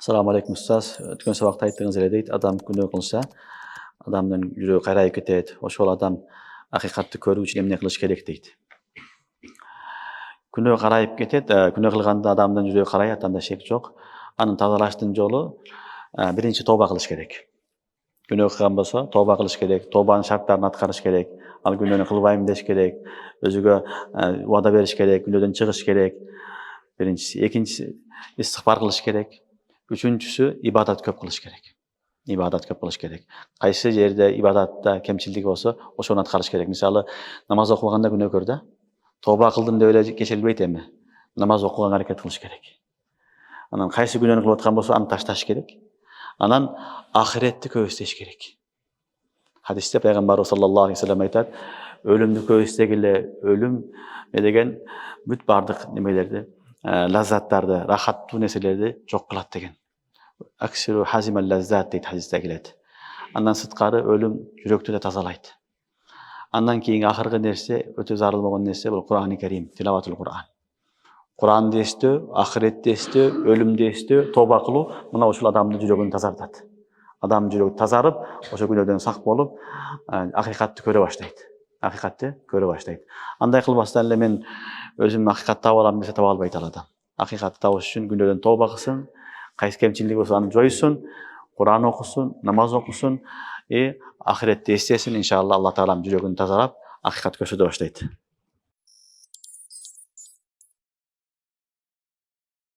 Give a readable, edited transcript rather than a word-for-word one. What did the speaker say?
Assalamu alaikum ustaz. Өткен сабақта айттыңыз эле дейт, адам күнөө кылса, адамдын жүрөгү кайрайып кетет. Ошол адам акыйкатты көрүү үчүн эмне кылыш керек дейт. Күнөө карайып кетет, күнөө кылганда адамдын жүрөгү карайат, анда шек жок. Анын тазалаштын жолу биринчи тооба кылыш керек. Күнөө кылган болсо, тооба кылыш керек, тообанын шарттарын аткарыш керек. Ал күнөөнү кылбайм деш керек, өзүгө убада бериш керек, күнөөдөн чыгыш керек. Биринчиси, экинчиси истигфар кылыш керек. Үчүнчүсү ибадат көп кылыш керек. Ибадат көп кылыш керек. Кайсы жерде ибадатта кемчилдик болсо, ошону аткарыш керек. Мисалы, намаз окуганда күнөө көр да. Тооба кылдым деп эле кечирилбейт эми. Намаз окуганга аракет кылыш керек. Анан кайсы күнөөнү кылып аткан болсо, аны ташташ керек. Анан ахиретти көп издеш керек. Хадисте пайгамбарыбыз саллаллаху алейхи вассалам айтат, өлүмдү көп издегиле, өлүм деген бүт бардык немелерди, лаззаттарды, рахаттуу нерселерди жок кылат деген. Аксиру хазимал лаззат дейт хадисте келет. Андан сырткары өлүм жүрөктү да тазалайт. Андан кийинки акыркы нерсе, өтө зарыл болгон нерсе бул Кур'ан-ы Карим, тилаватул Кур'ан. Куранды эстөө, ахиретти эстөө, өлүмдү эстөө, тооба кылуу, мына ушул адамдын жүрөгүн тазартат. Адам жүрөгү тазарып, ошо күнөөдөн сак болуп, акыйкатты көрө баштайт. Акыйкатты көрө баштайт. Андай кылбастан эле мен өзүм акыйкатты таба алам десе таба албайт ал адам. Акыйкатты табыш үчүн күнөөдөн тооба кылсын, кайсы кемчилдиги болсо аны жойсун, Кур'ан окусун, намаз окусун, ахиретти эстесин, иншалла Алла таалам жүрөгүн тазалап, акыйкат көрсөтө баштайт.